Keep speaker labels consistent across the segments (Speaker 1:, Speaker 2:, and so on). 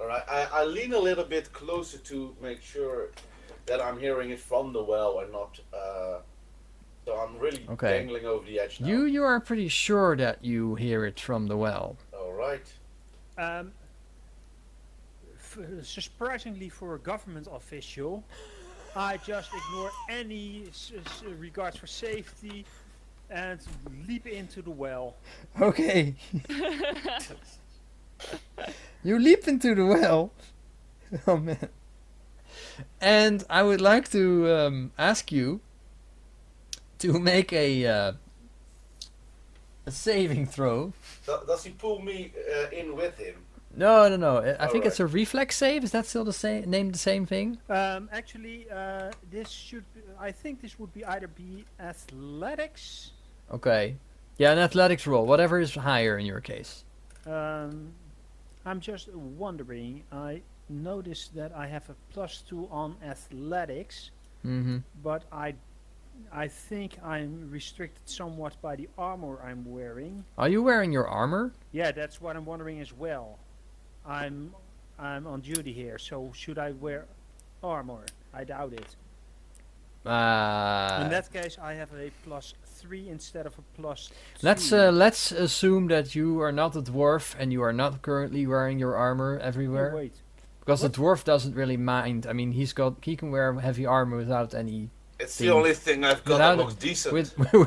Speaker 1: All right. I lean a little bit closer to make sure that I'm hearing it from the well and not. So I'm really
Speaker 2: Okay.
Speaker 1: dangling over the edge now.
Speaker 2: You are pretty sure that you hear it from the well.
Speaker 1: All right.
Speaker 3: Um, surprisingly for a government official, I just ignore any regards for safety and leap into the well.
Speaker 2: Okay. You leap into the well. Oh man. And I would like to ask you to make a saving throw.
Speaker 1: Does he pull me in with him?
Speaker 2: No. I think
Speaker 1: Alright.
Speaker 2: it's a reflex save. Is that still the same? Named the same thing?
Speaker 3: Actually, this should. I think this would be either be athletics.
Speaker 2: Okay. Yeah, an athletics roll. Whatever is higher in your case.
Speaker 3: I'm just wondering. I noticed that I have a +2 on athletics,
Speaker 2: Mm-hmm.
Speaker 3: but I think I'm restricted somewhat by the armor I'm wearing.
Speaker 2: Are you wearing your armor?
Speaker 3: Yeah, that's what I'm wondering as well. I'm on duty here, so should I wear armor? I doubt it. In that case, I have a +3 instead of a +2.
Speaker 2: Let's assume that you are not a dwarf and you are not currently wearing your armor everywhere.
Speaker 3: Oh, wait.
Speaker 2: Because
Speaker 3: What?
Speaker 2: the dwarf doesn't really mind. I mean, he can wear heavy armor without any
Speaker 1: It's the only thing I've got that looks decent.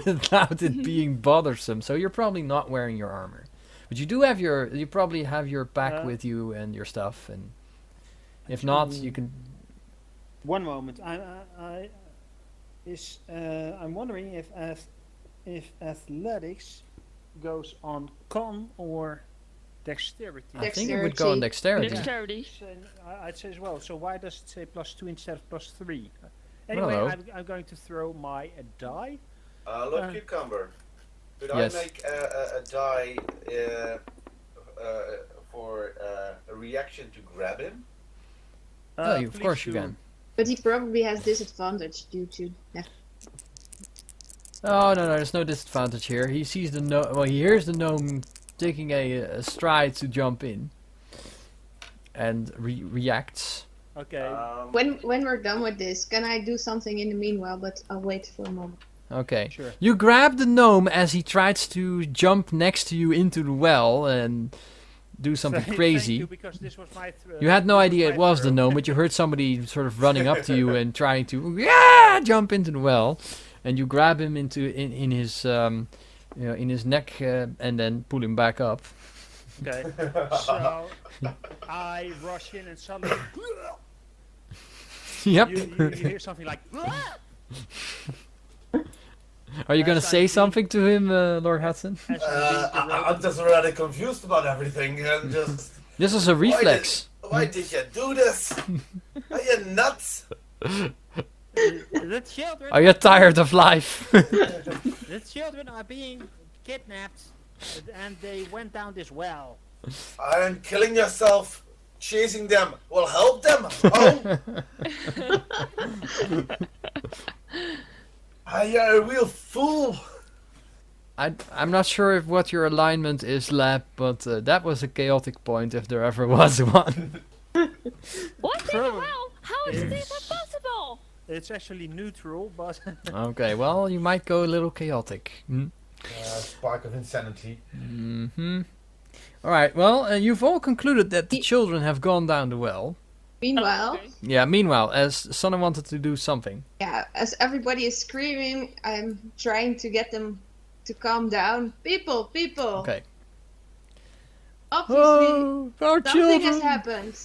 Speaker 2: without it being bothersome. So you're probably not wearing your armor, but you probably have your pack with you and your stuff. And if not, you can.
Speaker 3: One moment. I'm wondering if athletics goes on con or dexterity.
Speaker 2: I think it would go on dexterity.
Speaker 4: Dexterity.
Speaker 3: I'd say as well. So why does it say +2 instead of +3?
Speaker 2: I don't
Speaker 3: Anyway,
Speaker 2: know.
Speaker 3: I'm going to throw my die.
Speaker 1: Lord Cucumber, could
Speaker 2: Yes.
Speaker 1: I make a die for a reaction to grab him?
Speaker 2: Of
Speaker 3: Please
Speaker 2: course you
Speaker 3: do.
Speaker 2: can.
Speaker 5: But he probably has disadvantage due to. Yeah.
Speaker 2: Oh no, there's no disadvantage here. He sees the gnome. Well, he hears the gnome taking a stride to jump in, and reacts.
Speaker 3: Okay.
Speaker 5: When we're done with this, can I do something in the meanwhile? But I'll wait for a moment.
Speaker 2: Okay.
Speaker 3: Sure.
Speaker 2: You grab the gnome as he tries to jump next to you into the well and do something
Speaker 3: Thank
Speaker 2: crazy.
Speaker 3: you, because this was my
Speaker 2: You had no idea it was the gnome, but you heard somebody sort of running up to you and trying to jump into the well, and you grab him in his in his neck and then pull him back up.
Speaker 3: Okay. So I rush in and suddenly
Speaker 2: Yep.
Speaker 3: you hear something like.
Speaker 2: Are you gonna
Speaker 3: As
Speaker 2: say
Speaker 3: I'm
Speaker 2: something to him, Lord Hudson?
Speaker 3: as I'm being
Speaker 1: I'm just really confused about everything. And just
Speaker 2: This is a reflex.
Speaker 1: why did you do this? Are you nuts?
Speaker 3: the children.
Speaker 2: Are you tired of life?
Speaker 3: The children are being kidnapped, and they went down this well.
Speaker 1: And killing yourself, chasing them will help them. Oh, you're a real fool.
Speaker 2: I'm not sure if what your alignment is, Lab, but that was a chaotic point if there ever was one.
Speaker 4: What the
Speaker 3: Probably.
Speaker 4: hell? How is this possible?
Speaker 3: It's actually neutral, but
Speaker 2: Okay, well, you might go a little chaotic.
Speaker 6: Spark of insanity.
Speaker 2: Mm-hmm. Alright, well, you've all concluded that the children have gone down the well.
Speaker 5: Meanwhile,
Speaker 4: Okay.
Speaker 2: Yeah, meanwhile, as Sonne wanted to do something.
Speaker 5: yeah, as everybody is screaming, I'm trying to get them to calm down. People.
Speaker 2: Okay.
Speaker 5: Obviously,
Speaker 2: Oh, our
Speaker 5: something
Speaker 2: children!
Speaker 5: has happened.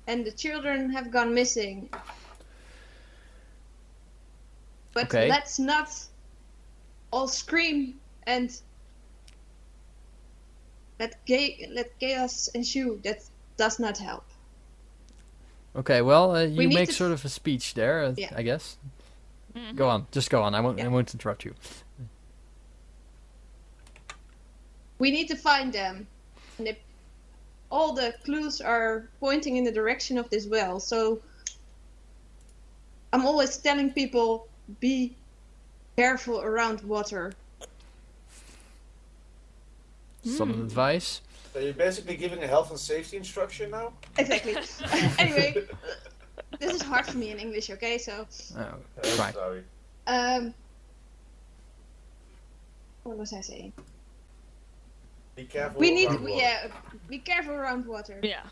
Speaker 5: And the children have gone missing. But
Speaker 2: Okay.
Speaker 5: let's not all scream and let chaos ensue. That does not help.
Speaker 2: Okay, well, you
Speaker 5: We need
Speaker 2: make
Speaker 5: to
Speaker 2: sort of a speech there,
Speaker 5: Yeah.
Speaker 2: I guess.
Speaker 4: Mhm.
Speaker 2: Go on, just go on. I won't
Speaker 5: Yeah.
Speaker 2: interrupt you.
Speaker 5: We need to find them. And all the clues are pointing in the direction of this well. So I'm always telling people, be careful around water.
Speaker 2: some advice.
Speaker 1: So you're basically giving a health and safety instruction now?
Speaker 5: Exactly. Anyway, this is hard for me in English, okay? So,
Speaker 2: Right.
Speaker 6: Sorry.
Speaker 5: what was I saying?
Speaker 1: Be careful.
Speaker 5: We need,
Speaker 1: around water.
Speaker 5: yeah, be careful around water.
Speaker 4: Yeah.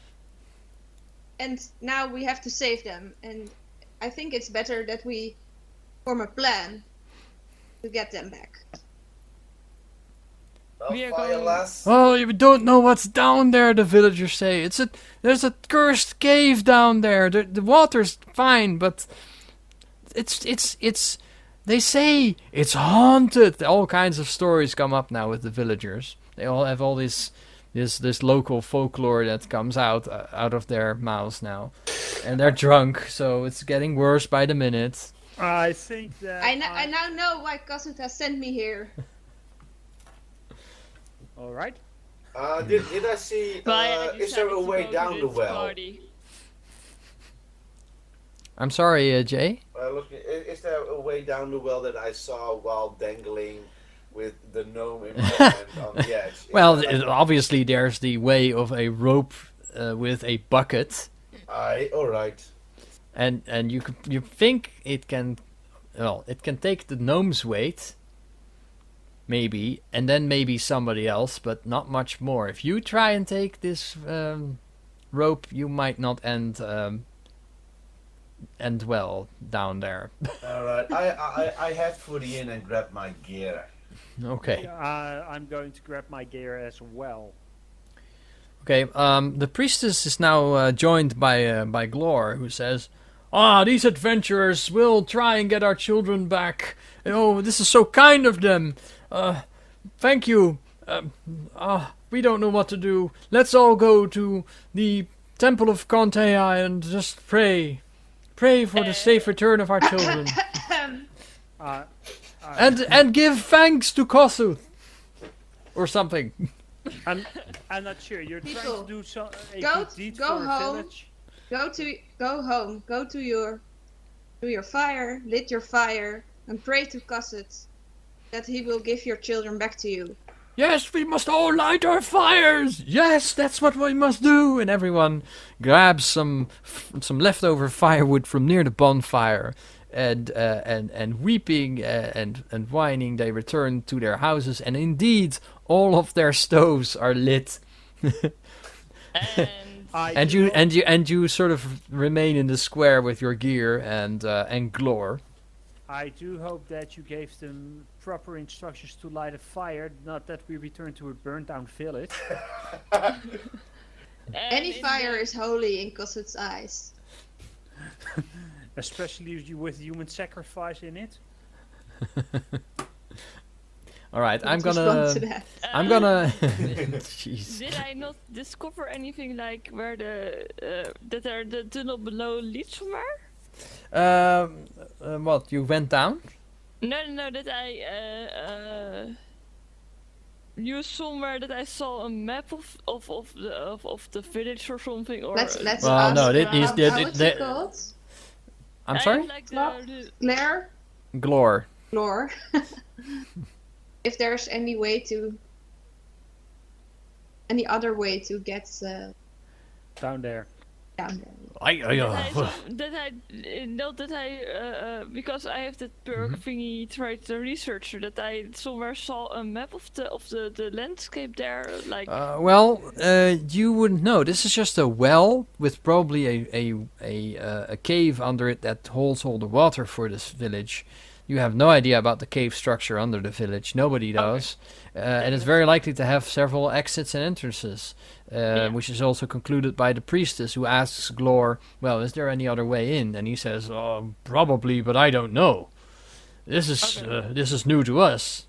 Speaker 5: And now we have to save them. And I think it's better that we form a plan to get them back.
Speaker 1: Well,
Speaker 4: We are
Speaker 1: fire
Speaker 4: going-
Speaker 1: lass.
Speaker 2: Oh, you don't know what's down there, the villagers say. There's a cursed cave down there. The water's fine, but it's they say it's haunted. All kinds of stories come up now with the villagers. They all have all this local folklore that comes out of their mouths now. And they're drunk, so it's getting worse by the minute.
Speaker 3: I think that
Speaker 5: I now know why Kasut has sent me here.
Speaker 3: All right.
Speaker 1: Did I see?
Speaker 4: Why I
Speaker 1: Is there
Speaker 4: decided
Speaker 1: a
Speaker 4: to
Speaker 1: way
Speaker 4: go
Speaker 1: down
Speaker 4: to
Speaker 1: the
Speaker 4: this
Speaker 1: well?
Speaker 4: party.
Speaker 2: I'm sorry, Jay.
Speaker 1: Look, is there a way down the well that I saw while dangling with the gnome in my hand on the edge? Is
Speaker 2: Well,
Speaker 1: there
Speaker 2: obviously there's the way of a rope with a bucket.
Speaker 1: all right.
Speaker 2: And you think it can take the gnome's weight, maybe, and then maybe somebody else, but not much more. If you try and take this rope, you might not end well down there.
Speaker 6: All right. I head for the inn and grab my gear.
Speaker 2: Okay.
Speaker 3: I'm going to grab my gear as well.
Speaker 2: Okay. The priestess is now joined by Glor, who says, these adventurers will try and get our children back. Oh, this is so kind of them. Thank you. We don't know what to do. Let's all go to the Temple of Contea and just pray. Pray for the safe return of our children. And give thanks to Kosu. Or something.
Speaker 3: I'm not sure. You're trying
Speaker 5: People,
Speaker 3: to do a
Speaker 5: go-
Speaker 3: good deed
Speaker 5: go
Speaker 3: for a
Speaker 5: home.
Speaker 3: village.
Speaker 5: Go home. Go to your fire, lit your fire, and pray to Kasut that he will give your children back to you.
Speaker 2: Yes, we must all light our fires. Yes, that's what we must do. And everyone grabs some leftover firewood from near the bonfire, and weeping and whining, they return to their houses. And indeed, all of their stoves are lit.
Speaker 4: And
Speaker 2: And you sort of remain in the square with your gear and Glor.
Speaker 3: I do hope that you gave them proper instructions to light a fire, not that we return to a burnt down village.
Speaker 5: Any fire is holy in Kasut's eyes.
Speaker 3: Especially with human sacrifice in it.
Speaker 2: All right, I'm
Speaker 5: Let's respond to
Speaker 2: gonna.
Speaker 5: that.
Speaker 2: I'm gonna. Jeez.
Speaker 4: Did I not discover anything like where the tunnel below leads somewhere?
Speaker 2: What? You went down?
Speaker 4: No. That I knew somewhere that I saw a map of the village or something. Or
Speaker 5: Let's
Speaker 2: Well,
Speaker 5: ask.
Speaker 2: no,
Speaker 5: how what's it
Speaker 2: that-
Speaker 5: called?
Speaker 2: I'm
Speaker 4: I
Speaker 2: sorry.
Speaker 4: Like
Speaker 5: What?
Speaker 4: the
Speaker 5: Claire?
Speaker 2: Glor.
Speaker 5: Lore. If there's any other way to get
Speaker 3: Down there.
Speaker 5: down there.
Speaker 4: Because I have that perk thingy tried the researcher that I somewhere saw a map of the landscape there like
Speaker 2: You wouldn't know. This is just a well with probably a cave under it that holds all the water for this village. You have no idea about the cave structure under the village. Nobody does. And it's very likely to have several exits and entrances, which is also concluded by the priestess, who asks Glor, well, is there any other way in? And he says, probably, but I don't know. This is new to us.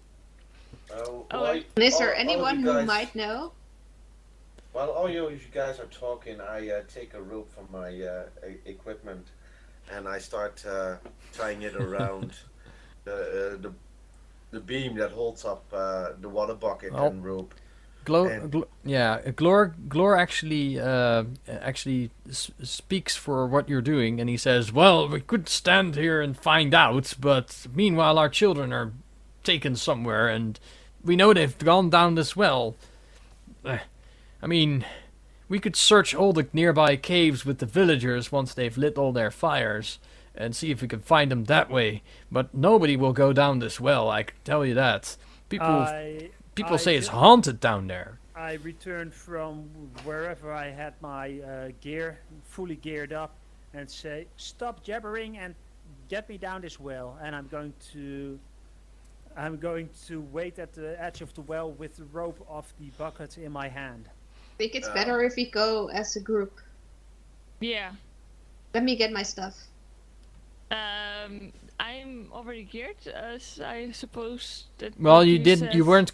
Speaker 5: And is there anyone who might know?
Speaker 1: While all you guys are talking, I take a rope from my equipment and I start tying it around the beam that holds up the water bucket and rope.
Speaker 2: Glor actually speaks for what you're doing, and he says, well, we could stand here and find out, but meanwhile our children are taken somewhere, and we know they've gone down this well. I mean, we could search all the nearby caves with the villagers once they've lit all their fires and see if we can find them that way. But nobody will go down this well, I can tell you that. People say it's haunted down there.
Speaker 3: I returned from wherever I had my gear fully geared up and say, stop jabbering and get me down this well. And I'm going to wait at the edge of the well with the rope of the bucket in my hand.
Speaker 5: I think it's better if we go as a group.
Speaker 4: Yeah.
Speaker 5: Let me get my stuff.
Speaker 4: I'm already geared, as I suppose that.
Speaker 2: Well,
Speaker 4: what
Speaker 2: you didn't.
Speaker 4: said.
Speaker 2: You weren't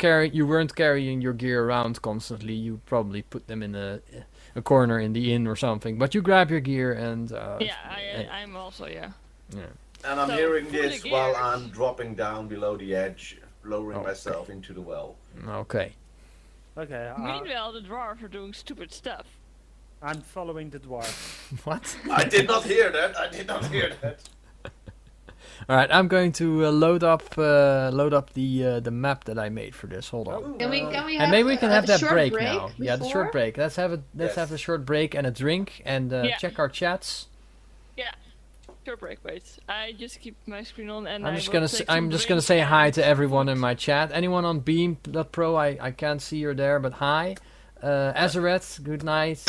Speaker 2: carrying your gear around constantly. You probably put them in a corner in the inn or something. But you grab your gear and.
Speaker 4: I'm also
Speaker 2: Yeah.
Speaker 1: And I'm
Speaker 4: So,
Speaker 1: hearing
Speaker 4: fully
Speaker 1: this while
Speaker 4: geared.
Speaker 1: I'm dropping down below the edge, lowering myself into the well.
Speaker 2: Okay.
Speaker 3: Okay,
Speaker 4: Meanwhile, the dwarves are doing stupid stuff.
Speaker 3: I'm following the dwarf.
Speaker 2: What?
Speaker 1: I did not hear that.
Speaker 2: All right. I'm going to load up the map that I made for this. Hold on.
Speaker 5: Can we have
Speaker 2: And maybe we can have
Speaker 5: a
Speaker 2: that
Speaker 5: short
Speaker 2: break now. Yeah, the
Speaker 5: before?
Speaker 2: short break. Let's have the short break and a drink and
Speaker 4: Yeah.
Speaker 2: check our chats.
Speaker 4: Yeah. Short break, wait. I just keep my screen on and
Speaker 2: I'm
Speaker 4: I
Speaker 2: just
Speaker 4: will
Speaker 2: gonna
Speaker 4: take
Speaker 2: I'm
Speaker 4: some
Speaker 2: just gonna
Speaker 4: drinks
Speaker 2: say hi
Speaker 4: and
Speaker 2: to everyone
Speaker 4: food.
Speaker 2: in my chat. Anyone on Beam.pro, I can't see you're there, but hi. Azareth, good night.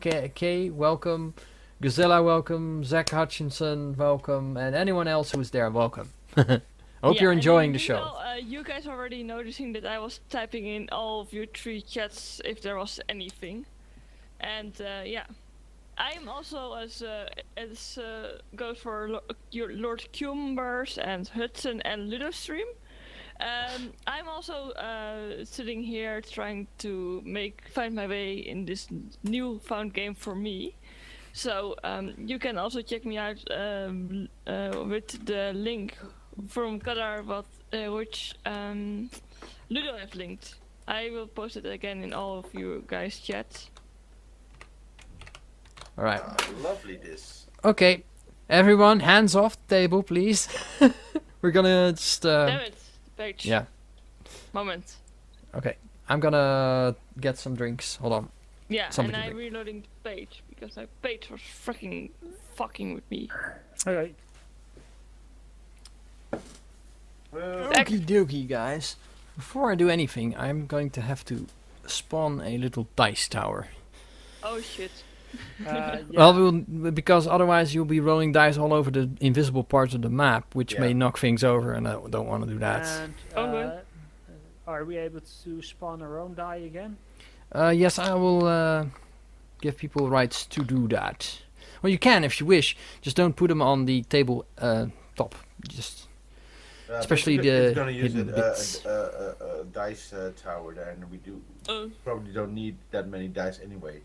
Speaker 2: Kay, welcome. Gazella, welcome. Zach Hutchinson, welcome. And anyone else who's there, welcome. Hope
Speaker 4: Yeah,
Speaker 2: you're
Speaker 4: and
Speaker 2: enjoying
Speaker 4: then
Speaker 2: the show.
Speaker 4: meanwhile, you guys already noticing that I was typing in all of your 3 chats if there was anything. And yeah. I'm also, as goes for your Lord Cumbers and Hudson and Ludo stream. I'm also sitting here trying to find my way in this newfound game for me. So you can also check me out with the link from Qatar, which Ludo have linked. I will post it again in all of you guys' chats.
Speaker 2: All right.
Speaker 1: Lovely this.
Speaker 2: Okay, everyone, hands off the table, please. We're gonna just.
Speaker 4: Damn it, page.
Speaker 2: Yeah.
Speaker 4: Moment.
Speaker 2: Okay, I'm gonna get some drinks. Hold on.
Speaker 4: Yeah,
Speaker 2: Somebody
Speaker 4: and I'm
Speaker 2: drink.
Speaker 4: reloading the page because my page was freaking fucking with me.
Speaker 3: Okay.
Speaker 2: Okie dokie, guys. Before I do anything, I'm going to have to spawn a little dice tower.
Speaker 4: Oh shit.
Speaker 3: Yeah.
Speaker 2: Well, because otherwise you'll be rolling dice all over the invisible parts of the map, which may
Speaker 1: Yeah.
Speaker 2: knock things over, and I don't want to do that.
Speaker 3: And
Speaker 4: Okay.
Speaker 3: are we able to spawn our own die again?
Speaker 2: Yes, I will give people rights to do that. Well, you can if you wish. Just don't put them on the table top. Just Especially
Speaker 1: but
Speaker 2: the
Speaker 1: it's gonna use
Speaker 2: hidden bits.
Speaker 1: a dice tower there, and we probably don't need that many dice anyway.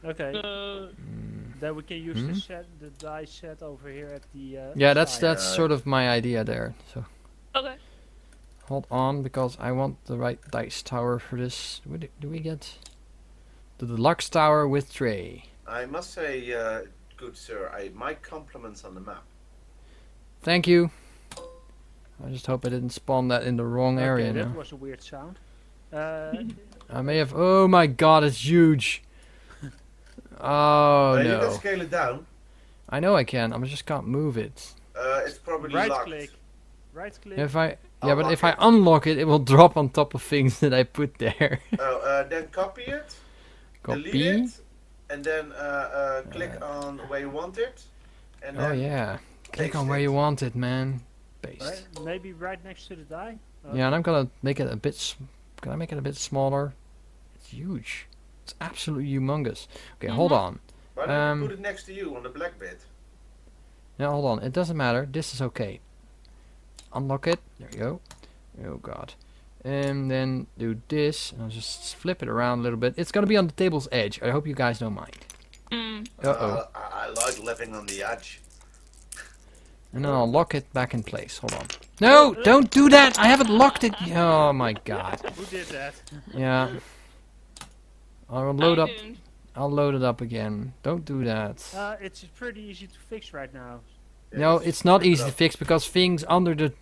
Speaker 3: Okay.
Speaker 4: Uh,
Speaker 3: Then we can use the die set over here at the.
Speaker 2: Yeah, that's
Speaker 3: side.
Speaker 2: sort of my idea there. So
Speaker 4: okay.
Speaker 2: hold on, because I want the right dice tower for this. Do we get the deluxe tower with tray?
Speaker 1: I must say, good sir, my compliments on the map.
Speaker 2: Thank you. I just hope I didn't spawn that in the wrong area.
Speaker 3: Okay, that
Speaker 2: now.
Speaker 3: was a weird sound.
Speaker 2: I may have. Oh my god, it's huge. Oh
Speaker 1: You can
Speaker 2: no.
Speaker 1: scale it down.
Speaker 2: I know I can. I just can't move it.
Speaker 1: It's probably
Speaker 3: Right
Speaker 1: locked.
Speaker 3: click. Right click.
Speaker 2: If I
Speaker 1: Unlock
Speaker 2: if I
Speaker 1: it.
Speaker 2: unlock it, it will drop on top of things that I put there.
Speaker 1: Then copy it, delete
Speaker 2: Copy.
Speaker 1: it, and then click on where you want it. And
Speaker 2: Oh
Speaker 1: then
Speaker 2: yeah. Click
Speaker 1: paste
Speaker 2: on where
Speaker 1: it.
Speaker 2: you want it, man. Paste.
Speaker 3: Right, maybe right next to the die.
Speaker 2: Yeah, and I'm gonna make it a bit. Can I make it a bit smaller? It's huge. It's absolutely humongous. Okay, hold on.
Speaker 1: Why don't you put it next to you on the black bit?
Speaker 2: Now hold on. It doesn't matter. This is okay. Unlock it. There you go. Oh god. And then do this. And I'll just flip it around a little bit. It's gonna be on the table's edge. I hope you guys don't mind. Uh oh.
Speaker 1: I like living on the edge.
Speaker 2: And then I'll lock it back in place. Hold on. No! Don't do that! I haven't locked it. Oh my god.
Speaker 3: Who did that?
Speaker 2: Yeah. I'll load
Speaker 4: I
Speaker 2: up.
Speaker 4: didn't.
Speaker 2: I'll load it up again. Don't do that.
Speaker 3: It's pretty easy to fix right now.
Speaker 2: No,
Speaker 1: just
Speaker 2: it's not
Speaker 1: flip it
Speaker 2: easy to
Speaker 1: up.
Speaker 2: fix because things under the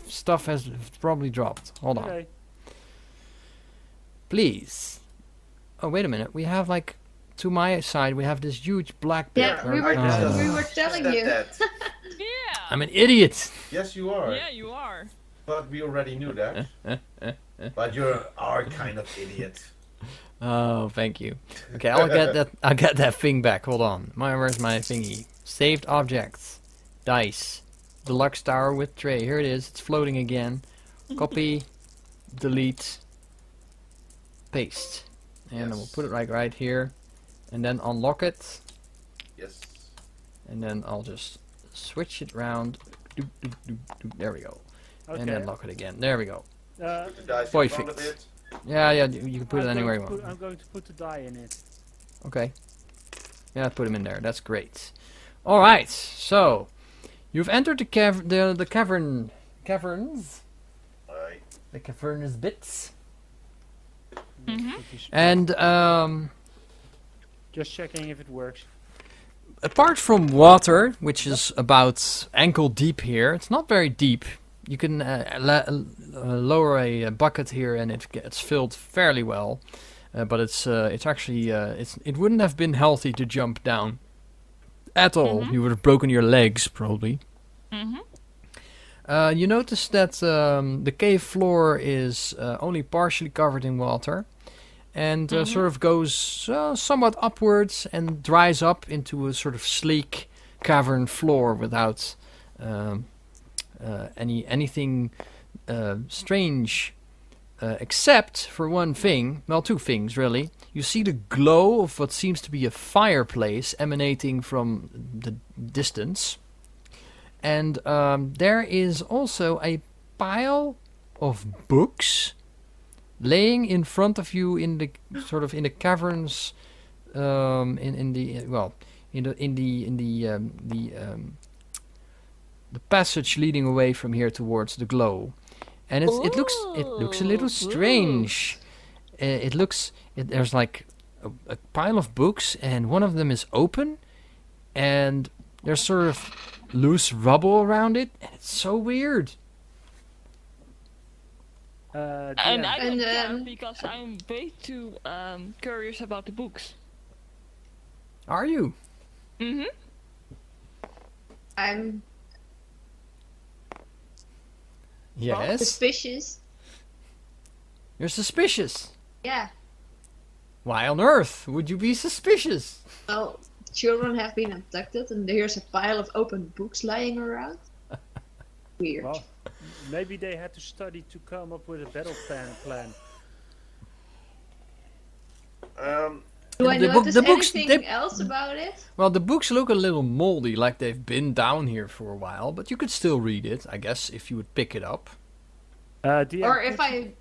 Speaker 2: stuff has probably dropped. Hold on.
Speaker 3: Okay.
Speaker 2: Please. Oh, wait a minute. We have like, to my side, we have this huge black bit.
Speaker 5: Yeah, we were telling you.
Speaker 4: Yeah.
Speaker 2: I'm an idiot.
Speaker 1: Yes, you are.
Speaker 4: Yeah, you are.
Speaker 1: But we already knew that. But you're our kind of idiot.
Speaker 2: Oh, thank you. Okay, I'll get that. I'll get that thing back. Hold on. Where's my thingy? Saved objects, dice, deluxe tower with tray. Here it is. It's floating again. Copy, delete, paste, and we'll put it right here, and then unlock it,
Speaker 1: Yes.
Speaker 2: and then I'll just switch it around. Doop, doop, doop, doop. There we go.
Speaker 3: Okay.
Speaker 2: And then lock it again. There we go.
Speaker 1: Put the dice in
Speaker 2: Boy
Speaker 1: front of
Speaker 2: fix.
Speaker 1: it.
Speaker 2: Yeah, you can put it anywhere you want.
Speaker 3: I'm going to put the die in it.
Speaker 2: Okay. Yeah, put him in there. That's great. All right. So, you've entered the caverns,
Speaker 1: Aye.
Speaker 2: the cavernous bits,
Speaker 4: Mhm.
Speaker 2: and
Speaker 3: Just checking if it works.
Speaker 2: apart from water, which is about ankle deep here, it's not very deep. You can lower a bucket here, and it gets filled fairly well. But it's actually it wouldn't have been healthy to jump down at all.
Speaker 4: Mhm.
Speaker 2: You would have broken your legs probably.
Speaker 4: Mhm.
Speaker 2: You notice that the cave floor is only partially covered in water, and sort of goes somewhat upwards and dries up into a sort of sleek cavern floor without anything strange. Except for one thing, well, two things really. You see the glow of what seems to be a fireplace emanating from the distance. And there is also a pile of books laying in front of you in the sort of in the caverns, the passage leading away from here towards the glow. And it looks a little strange. There's like a pile of books, and one of them is open, and there's sort of loose rubble around it, and it's so weird.
Speaker 4: And
Speaker 3: DM.
Speaker 4: I don't
Speaker 5: And,
Speaker 4: care because I'm way too curious about the books.
Speaker 2: Are you?
Speaker 4: Mhm.
Speaker 5: I'm
Speaker 2: Yes.
Speaker 5: suspicious.
Speaker 2: You're suspicious.
Speaker 5: Yeah.
Speaker 2: Why on earth would you be suspicious?
Speaker 5: Well, children have been abducted, and there's a pile of open books lying around. Weird.
Speaker 3: Well, maybe they had to study to come up with a battle plan.
Speaker 5: Do I
Speaker 2: the
Speaker 5: notice
Speaker 2: books,
Speaker 5: anything else about it?
Speaker 2: Well, the books look a little moldy, like they've been down here for a while, but you could still read it, I guess, if you would pick it up.
Speaker 3: DM,
Speaker 5: Or if I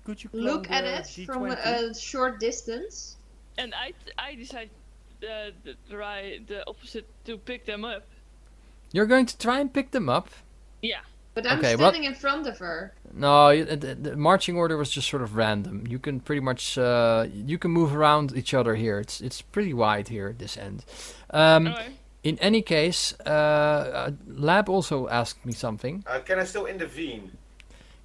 Speaker 3: could you clone
Speaker 5: look at
Speaker 3: the
Speaker 5: it from
Speaker 3: D20?
Speaker 5: a short distance.
Speaker 4: And I decide the opposite to pick them up.
Speaker 2: You're going to try and pick them up?
Speaker 4: Yeah.
Speaker 5: But I'm
Speaker 2: Okay, well-
Speaker 5: standing in front of her.
Speaker 2: No, the marching order was just sort of random. You can pretty much you can move around each other here. It's pretty wide here at this end.
Speaker 4: Alright.
Speaker 2: In any case, Lab also asked me something.
Speaker 1: Can I still intervene?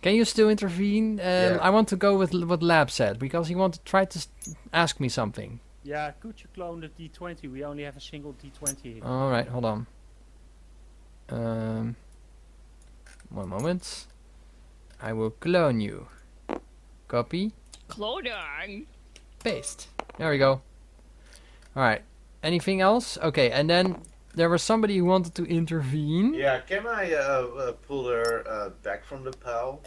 Speaker 2: Can you still intervene?
Speaker 1: Yeah.
Speaker 2: I want to go with what Lab said because he wanted to try to ask me something.
Speaker 3: Yeah, could you clone the D20? We only have a single D20 here.
Speaker 2: All right, hold on. One moment. I will clone you. Copy.
Speaker 4: Clothing.
Speaker 2: Paste. There we go. Alright. Anything else? Okay, and then there was somebody who wanted to intervene.
Speaker 1: Yeah, can I pull her back from the pile?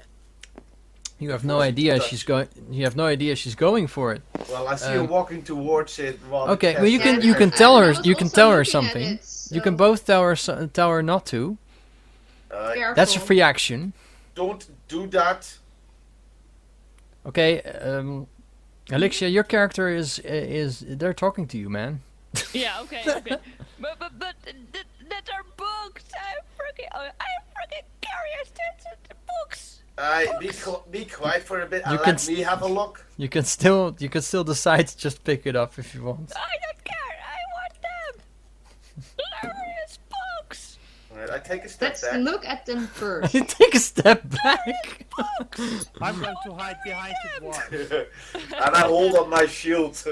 Speaker 2: You have no idea she's going. You have no idea she's going for it.
Speaker 1: Well, I see her walking towards it. While
Speaker 2: Okay,
Speaker 1: the
Speaker 2: well you
Speaker 1: cat-
Speaker 2: can
Speaker 5: And
Speaker 2: you can
Speaker 5: I-
Speaker 2: tell
Speaker 5: I
Speaker 2: her
Speaker 5: was
Speaker 2: you can
Speaker 5: also
Speaker 2: tell her
Speaker 5: looking at
Speaker 2: something.
Speaker 5: it,
Speaker 2: You can
Speaker 5: so
Speaker 2: both tell her not to. That's a
Speaker 5: careful.
Speaker 2: free action.
Speaker 1: Don't do that.
Speaker 2: Okay, Elixia, your character is they're talking to you, man.
Speaker 4: Yeah. Okay. Okay. but that are books. I'm freaking curious. The books.
Speaker 1: Be quiet for a bit
Speaker 2: You
Speaker 1: and
Speaker 2: can
Speaker 1: let me have a look.
Speaker 2: You can still decide to just pick it up if you want.
Speaker 4: I don't care. I want them. Glorious books.
Speaker 1: Alright, I take a step
Speaker 5: Let's
Speaker 1: back.
Speaker 5: look at them first.
Speaker 2: Take a step back.
Speaker 3: I'm going to hide behind the dwarf.
Speaker 1: And I hold on my shield.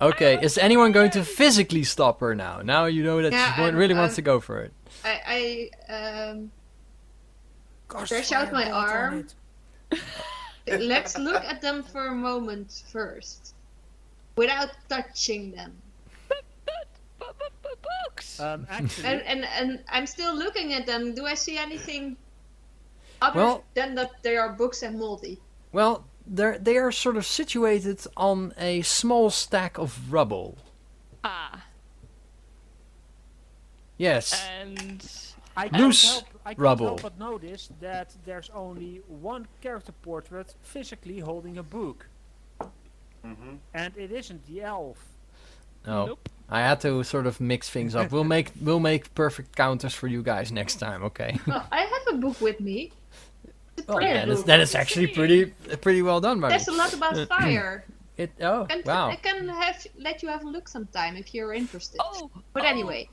Speaker 2: Okay, is anyone going to physically stop her now? Now you know that
Speaker 5: Yeah,
Speaker 2: she really wants to go for it.
Speaker 5: I
Speaker 3: Cast
Speaker 5: stretch out my
Speaker 3: firebolt on
Speaker 5: arm.
Speaker 3: it.
Speaker 5: Let's look at them for a moment first, without touching them.
Speaker 4: Books.
Speaker 3: Actually,
Speaker 5: And I'm still looking at them. Do I see anything other
Speaker 2: Well-
Speaker 5: than that they are books and moldy?
Speaker 2: Well, they are sort of situated on a small stack of rubble.
Speaker 4: Ah,
Speaker 2: Yes.
Speaker 4: and
Speaker 3: I
Speaker 2: Loose
Speaker 3: can't
Speaker 2: rubble.
Speaker 3: help but notice that there's only one character portrait physically holding a book,
Speaker 1: Mm-hmm.
Speaker 3: and it isn't the elf.
Speaker 2: No.
Speaker 4: Nope.
Speaker 2: I had to sort of mix things up. We'll make perfect counters for you guys next time, okay?
Speaker 5: Well, I have a book with me. It's a
Speaker 2: Well,
Speaker 5: prayer
Speaker 2: yeah,
Speaker 5: book.
Speaker 2: that is actually pretty well done, by
Speaker 5: There's
Speaker 2: me.
Speaker 5: a lot about fire.
Speaker 2: Oh, wow.
Speaker 5: I can let you have a look sometime if you're interested.
Speaker 4: oh,
Speaker 5: But
Speaker 4: oh,
Speaker 5: anyway.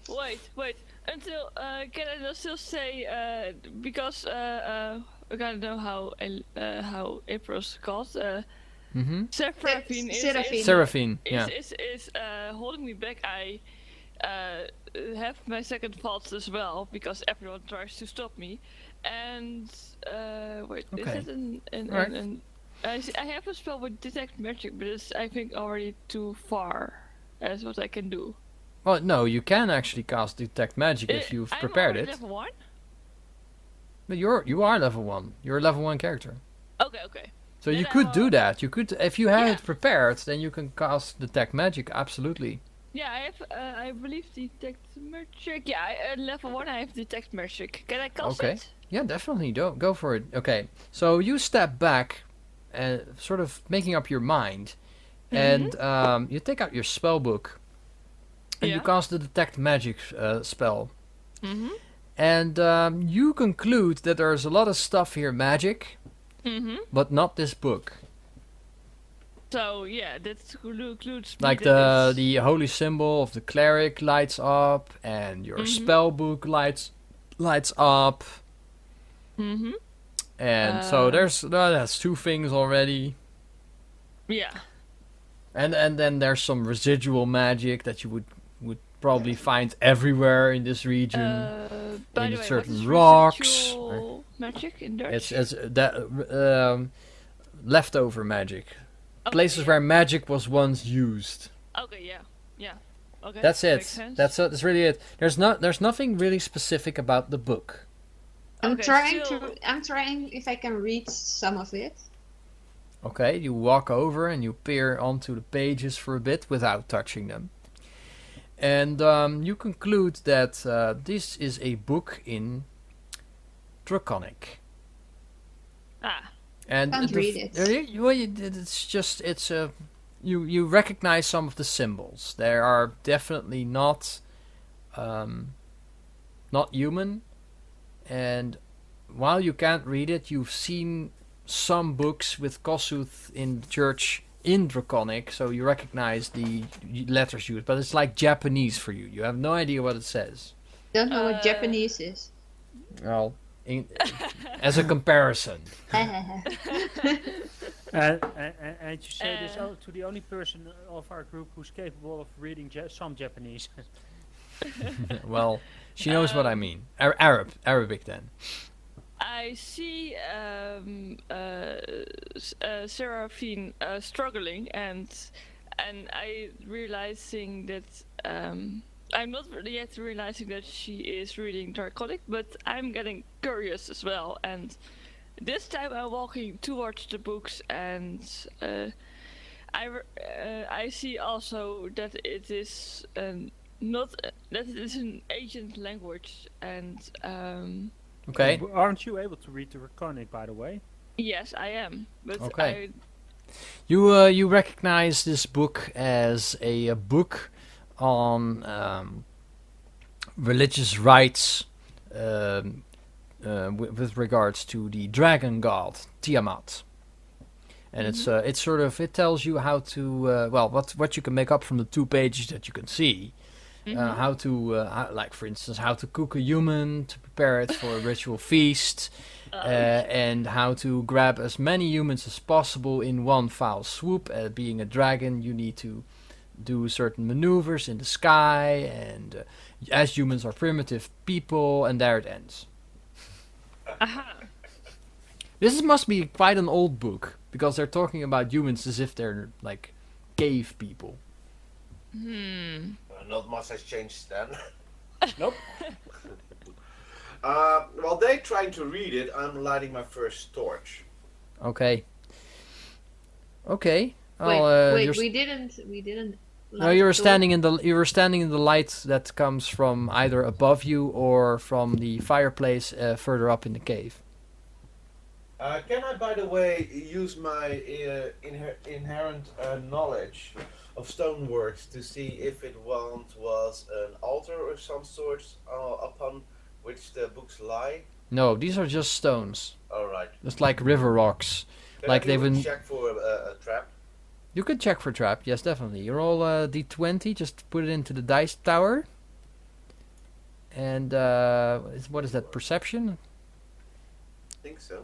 Speaker 4: wait. Until can I still say because I don't know how April's called.
Speaker 2: Mm-hmm.
Speaker 4: Seraphine
Speaker 5: Seraphine.
Speaker 2: Seraphine, yeah.
Speaker 4: is holding me back. I have my second thoughts as well because everyone tries to stop me. And wait, is
Speaker 2: Okay.
Speaker 4: it
Speaker 2: Alright.
Speaker 4: I have a spell with detect magic, but it's I think already too far as what I can do.
Speaker 2: Well, no, you can actually cast Detect Magic if you've prepared
Speaker 4: I'm
Speaker 2: it.
Speaker 4: already level 1?
Speaker 2: But you are level 1. You're a level 1 character.
Speaker 4: Okay.
Speaker 2: So
Speaker 4: Then
Speaker 2: you could do
Speaker 4: I'll-
Speaker 2: that. You could, if you have
Speaker 4: Yeah.
Speaker 2: it prepared, then you can cast Detect Magic, absolutely.
Speaker 4: Yeah, I have. I believe detect magic. Yeah, at level 1 I have detect magic. Can I cast
Speaker 2: Okay.
Speaker 4: it?
Speaker 2: Yeah, definitely. Go for it. Okay. So you step back, sort of making up your mind, and you take out your spell book, and you
Speaker 4: Yeah.
Speaker 2: cast the Detect Magic spell.
Speaker 4: Mm-hmm.
Speaker 2: And you conclude that there's a lot of stuff here magic,
Speaker 4: Mm-hmm.
Speaker 2: but not this book.
Speaker 4: So yeah, that includes me
Speaker 2: Like
Speaker 4: that
Speaker 2: the holy symbol of the cleric lights up, and your spell book lights up,
Speaker 4: Mm-hmm.
Speaker 2: and so that's two things already.
Speaker 4: Yeah.
Speaker 2: And then there's some residual magic that you would probably find everywhere in this region.
Speaker 4: By
Speaker 2: in
Speaker 4: the way,
Speaker 2: certain
Speaker 4: what is
Speaker 2: rocks.
Speaker 4: residual magic in Dutch?
Speaker 2: It's that leftover magic.
Speaker 4: Okay,
Speaker 2: Places
Speaker 4: yeah.
Speaker 2: where magic was once used.
Speaker 4: Okay, yeah. Okay.
Speaker 2: That's
Speaker 4: makes
Speaker 2: it.
Speaker 4: sense.
Speaker 2: That's really it. There's nothing really specific about the book.
Speaker 5: I'm
Speaker 4: Okay,
Speaker 5: trying
Speaker 4: still-
Speaker 5: I'm trying if I can read some of it.
Speaker 2: Okay, you walk over and you peer onto the pages for a bit without touching them. And you conclude that this is a book in Draconic.
Speaker 4: Ah.
Speaker 2: And
Speaker 5: Can't read it.
Speaker 2: It's just you recognize some of the symbols. They are definitely not human. And while you can't read it, you've seen some books with Kossuth in the church in Draconic, so you recognize the letters used. But it's like Japanese for you. You have no idea what it says.
Speaker 5: Don't know what Japanese is.
Speaker 2: Well, as a comparison.
Speaker 3: And you say this to the only person of our group who's capable of reading some Japanese.
Speaker 2: Well, she knows what I mean. Arabic then.
Speaker 4: I see Seraphine struggling, and I realizing that I'm not yet realizing that she is reading Draconic, but I'm getting curious as well. And this time I'm walking towards the books, and I see also that it is not that it is an ancient language, and
Speaker 2: Okay.
Speaker 3: Aren't you able to read the Draconic, by the way?
Speaker 4: yes, I am. But
Speaker 2: Okay. You recognize this book as a book on religious rites with regards to the dragon god Tiamat, and it's sort of, it tells you how to what you can make up from the 2 pages that you can see. how to, like for instance, how to cook a human to prepare it for a ritual feast, and how to grab as many humans as possible in one foul swoop. Being a dragon, you need to do certain maneuvers in the sky, and as humans are primitive people, and there it ends.
Speaker 4: Aha.
Speaker 2: This must be quite an old book, because they're talking about humans as if they're like cave people.
Speaker 1: Not much has changed then.
Speaker 3: Nope.
Speaker 1: While they're trying to read it, I'm lighting my first torch.
Speaker 2: Okay. Okay.
Speaker 5: Wait,
Speaker 2: you're
Speaker 5: we didn't.
Speaker 2: No, you were standing in the light that comes from either above you or from the fireplace further up in the cave.
Speaker 1: Can I, by the way, use my inherent knowledge of stoneworks to see if it once was an altar of some sort upon which the books lie?
Speaker 2: No, these are just stones.
Speaker 1: All right.
Speaker 2: Just like river rocks.
Speaker 1: Can
Speaker 2: Like
Speaker 1: I
Speaker 2: they've been.
Speaker 1: check for a trap?
Speaker 2: You could check for trap. Yes, definitely. You roll a d20. Just put it into the dice tower. And what is that? Perception?
Speaker 1: I think so.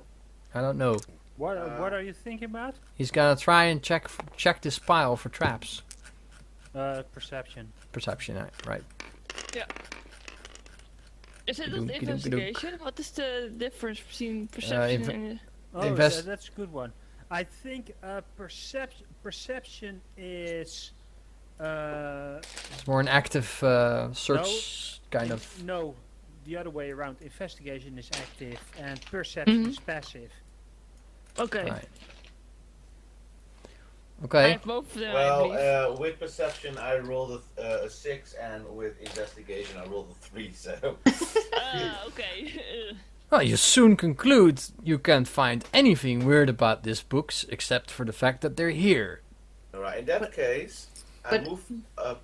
Speaker 2: I don't know.
Speaker 3: What are you thinking about?
Speaker 2: He's gonna try and check this pile for traps.
Speaker 3: Perception.
Speaker 2: Perception, right?
Speaker 4: Is it
Speaker 2: Ba-doom,
Speaker 4: not
Speaker 2: ba-doom, ba-doom.
Speaker 4: investigation? What is the difference between perception and...
Speaker 3: Oh,
Speaker 2: Invest-
Speaker 3: that's a good one. I think perception is.
Speaker 2: It's more an active search kind of.
Speaker 3: No, the other way around. Investigation is active and perception is passive.
Speaker 4: Okay.
Speaker 2: Right.
Speaker 4: I
Speaker 2: Okay.
Speaker 4: have both of them, I believe.
Speaker 1: Well, with perception I rolled a 6, and with investigation I rolled a 3. So.
Speaker 4: Okay.
Speaker 2: Well, you soon conclude you can't find anything weird about these books except for the fact that they're here.
Speaker 1: All right. In that case, I
Speaker 5: But-
Speaker 1: move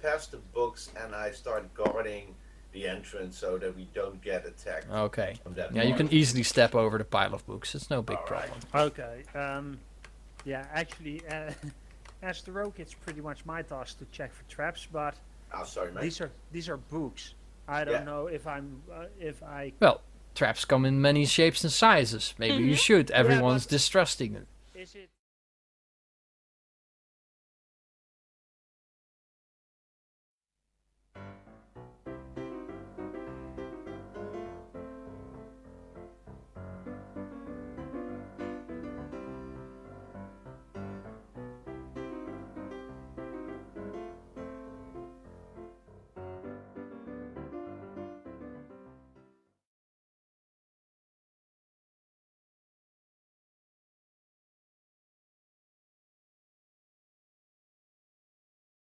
Speaker 1: past the books and I start guarding the entrance so that we don't get attacked.
Speaker 2: Okay.
Speaker 1: From that
Speaker 2: Yeah, you
Speaker 1: part.
Speaker 2: can easily step over the pile of books. It's no big
Speaker 1: All right.
Speaker 2: problem.
Speaker 3: Okay. Yeah, actually, as the rogue, it's pretty much my task to check for traps, but
Speaker 1: Oh, sorry, mate.
Speaker 3: these are books. I don't know if I.
Speaker 2: Well, traps come in many shapes and sizes. Maybe you should. Everyone's distrusting them.
Speaker 3: Is it?